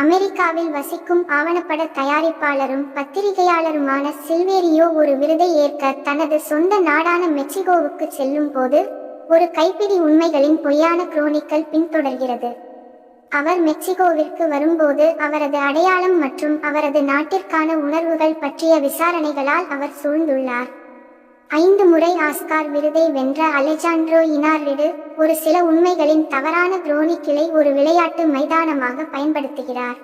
அமெரிக்காவில் வசிக்கும் ஆவணப்பட தயாரிப்பாளரும் பத்திரிகையாளருமான சில்வேரியோ ஒரு விருதை ஏற்க தனது சொந்த நாடான மெக்சிகோவுக்கு செல்லும் போது ஒரு கைப்பிடி உண்மைகளின் பொய்யான குரோனிக்கல் பின்தொடர்கிறது. அவர் மெக்சிகோவிற்கு வரும்போது அவரது அடையாளம் மற்றும் அவரது நாட்டிற்கான உணர்வுகள் பற்றிய விசாரணைகளால் அவர் சூழ்ந்துள்ளார். 5 முறை ஆஸ்கார் விருதை வென்ற அலெஜாண்ட்ரோ இனார்ரிடு ஒரு சில உண்மைகளின் தவறான குரோனிக்கிளை ஒரு விளையாட்டு மைதானமாக பயன்படுத்துகிறார்.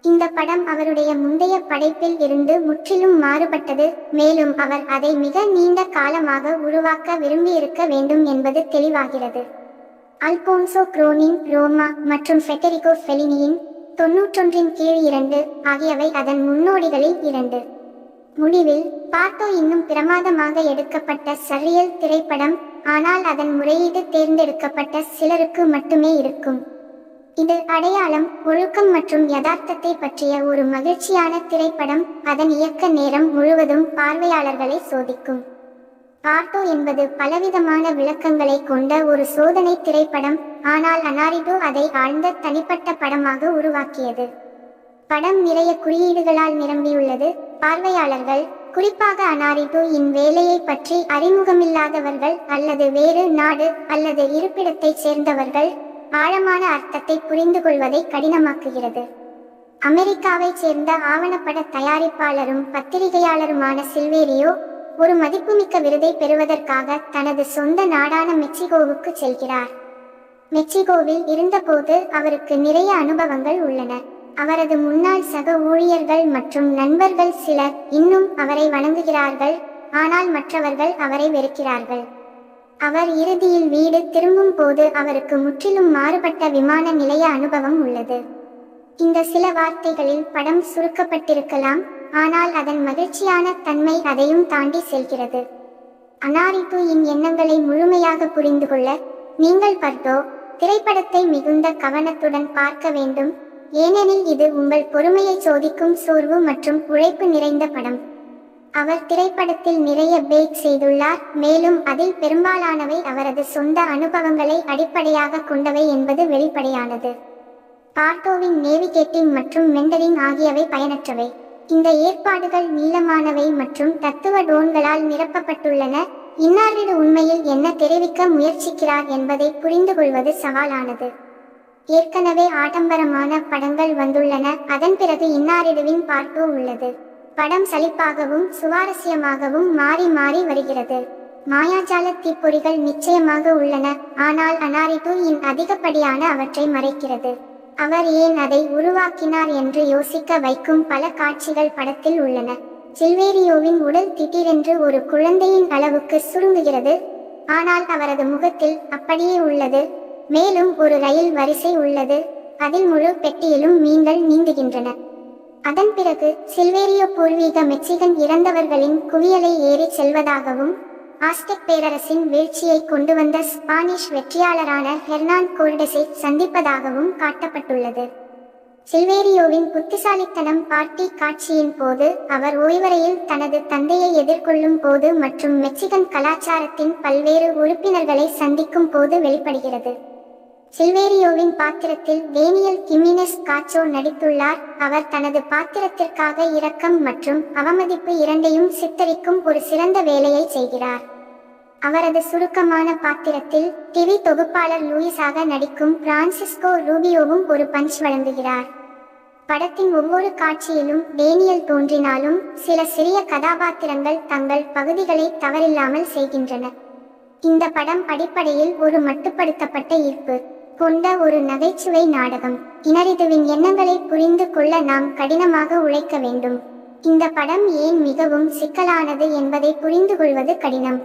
இந்த படம் அவருடைய முந்தைய படைப்பில் இருந்து முற்றிலும் மாறுபட்டது, மேலும் அவர் அதை மிக நீண்ட காலமாக உருவாக்க விரும்பியிருக்க வேண்டும் என்பது தெளிவாகிறது. அல்போன்சோ குரோனின் ரோமா மற்றும் ஃபெடெரிகோ ஃபெலினியின் 91 கீழ் 2 ஆகியவை அதன் முன்னோடிகளில் 2. முடிவில் பார்ட்டோ இன்னும் பிரமாதமாக எடுக்கப்பட்ட சர்ரியல் திரைப்படம், ஆனால் அதன் முறையீடு தேர்ந்தெடுக்கப்பட்ட சிலருக்கு மட்டுமே இருக்கும். இது அடையாளம், ஒழுக்கம் மற்றும் யதார்த்தத்தை பற்றிய ஒரு மகிழ்ச்சியான திரைப்படம். அதன் இயக்க நேரம் முழுவதும் பார்வையாளர்களை சோதிக்கும். பார்ட்டோ என்பது பலவிதமான விளக்கங்களை கொண்ட ஒரு சோதனை திரைப்படம், ஆனால் அனாரிடோ அதை ஆழ்ந்த தனிப்பட்ட படமாக உருவாக்கியது. படம் நிறைய குறியீடுகளால் நிரம்பியுள்ளது. பார்வையாளர்கள், குறிப்பாக அனாரிடோ இன் வேலையை பற்றி அறிமுகமில்லாதவர்கள் அல்லது வேறு நாடு அல்லது இருப்பிடத்தைச் சேர்ந்தவர்கள், ஆழமான அர்த்தத்தை புரிந்து கொள்வதை கடினமாக்குகிறது. அமெரிக்காவைச் சேர்ந்த ஆவணப்பட தயாரிப்பாளரும் பத்திரிகையாளருமான சில்வேரியோ ஒரு மதிப்புமிக்க விருதை பெறுவதற்காக தனது சொந்த நாடான மெக்சிகோவுக்கு செல்கிறார். மெக்சிகோவில் இருந்தபோது அவருக்கு நிறைய அனுபவங்கள் உள்ளன. அவரது முன்னாள் சக ஊழியர்கள் மற்றும் நண்பர்கள் சிலர் இன்னும் அவரை வணங்குகிறார்கள், ஆனால் மற்றவர்கள் அவரை வெறுக்கிறார்கள். அவர் இறுதியில் வீடு திரும்பும் போது அவருக்கு முற்றிலும் மாறுபட்ட விமான நிலைய அனுபவம் உள்ளது. இந்த சில வார்த்தைகளில் படம் சுருக்கப்பட்டிருக்கலாம், ஆனால் அதன் மகிழ்ச்சியான தன்மை அதையும் தாண்டி செல்கிறது. அனாரிடோ இன் எண்ணங்களை முழுமையாக புரிந்து கொள்ள நீங்கள் பார்ட்டோ திரைப்படத்தை மிகுந்த கவனத்துடன் பார்க்க வேண்டும், ஏனெனில் இது உங்கள் பொறுமையை சோதிக்கும் சோர்வு மற்றும் உழைப்பு நிறைந்த படம். அவர் திரைப்படத்தில் நிறைய பேக் செய்துள்ளார், மேலும் அதில் பெரும்பாலானவை அவரது சொந்த அனுபவங்களை அடிப்படையாக கொண்டவை என்பது வெளிப்படையானது. பார்ட்டோவின் நேவிகேட்டிங் மற்றும் மெண்டரிங் ஆகியவை பயனற்றவை. இந்த ஏற்பாடுகள் நீளமானவை மற்றும் தத்துவ டோன்களால் நிரப்பப்பட்டுள்ளன. இன்னாரிடு உண்மையில் என்ன தெரிவிக்க முயற்சிக்கிறார் என்பதை புரிந்து கொள்வது சவாலானது. ஏற்கனவே ஆடம்பரமான படங்கள் வந்துள்ளன, அதன் பிறகு இன்னாரிடுவின் பார்ட்டோ உள்ளது. படம் சலிப்பாகவும் சுவாரஸ்யமாகவும் மாறி மாறி வருகிறது. மாயாஜால தீப்பொறிகள் நிச்சயமாக உள்ளன, ஆனால் அனாரிடோ இன் அதிகப்படியான அவற்றை மறைக்கிறது. அவர் ஏன் அதை உருவாக்கினார் என்று யோசிக்க வைக்கும் பல காட்சிகள் படத்தில் உள்ளன. சில்வேரியோவின் உடல் திடீரென்று ஒரு குழந்தையின் அளவுக்கு சுருங்குகிறது, ஆனால் அவரது முகத்தில் அப்படியே உள்ளது. மேலும் ஒரு ரயில் வரிசை உள்ளது, அதில் முழு பெட்டியிலும் மீன்கள் நீந்துகின்றன. அதன் பிறகு சில்வேரியோ பூர்வீக மெக்சிகன் இறந்தவர்களின் குவியலை ஏறி செல்வதாகவும் ஆஸ்டெக் பேரரசின் வீழ்ச்சியை கொண்டு வந்த ஸ்பானிஷ் வெற்றியாளரான ஹெர்னான் கோர்டஸை சந்திப்பதாகவும் காட்டப்பட்டுள்ளது. சில்வேரியோவின் புத்திசாலித்தனம் பார்ட்டி காட்சியின் போது, அவர் ஓய்வறையில் தனது தந்தையை எதிர்கொள்ளும் போது மற்றும் மெக்சிகன் கலாச்சாரத்தின் பல்வேறு உறுப்பினர்களை சந்திக்கும் போது வெளிப்படுகிறது. சில்வேரியோவின் பாத்திரத்தில் டேனியல் கிமினெஸ் காச்சோ நடித்துள்ளார். அவர் தனது பாத்திரத்திற்காக இரக்கம் மற்றும் அவமதிப்பு இரண்டையும் சித்தரிக்கும் ஒரு சிறந்த வேலையை செய்கிறார். அவரது சுருக்கமான பாத்திரத்தில் டிவி தொகுப்பாளர் லூயிஸாக நடிக்கும் பிரான்சிஸ்கோ ரூபியோவும் ஒரு பஞ்ச் வழங்குகிறார். படத்தின் ஒவ்வொரு காட்சியிலும் டேனியல் தோன்றினாலும் சில சிறிய கதாபாத்திரங்கள் தங்கள் பகுதிகளை தவறில்லாமல் செய்கின்றன. இந்த படம் அடிப்படையில் ஒரு மட்டுப்படுத்தப்பட்ட ஈர்ப்பு கொண்ட ஒரு நகைச்சுவை நாடகம். இனரிதுவின் எண்ணங்களை புரிந்து கொள்ள நாம் கடினமாக உழைக்க வேண்டும். இந்த படம் ஏன் மிகவும் சிக்கலானது என்பதை புரிந்து கொள்வது கடினம்.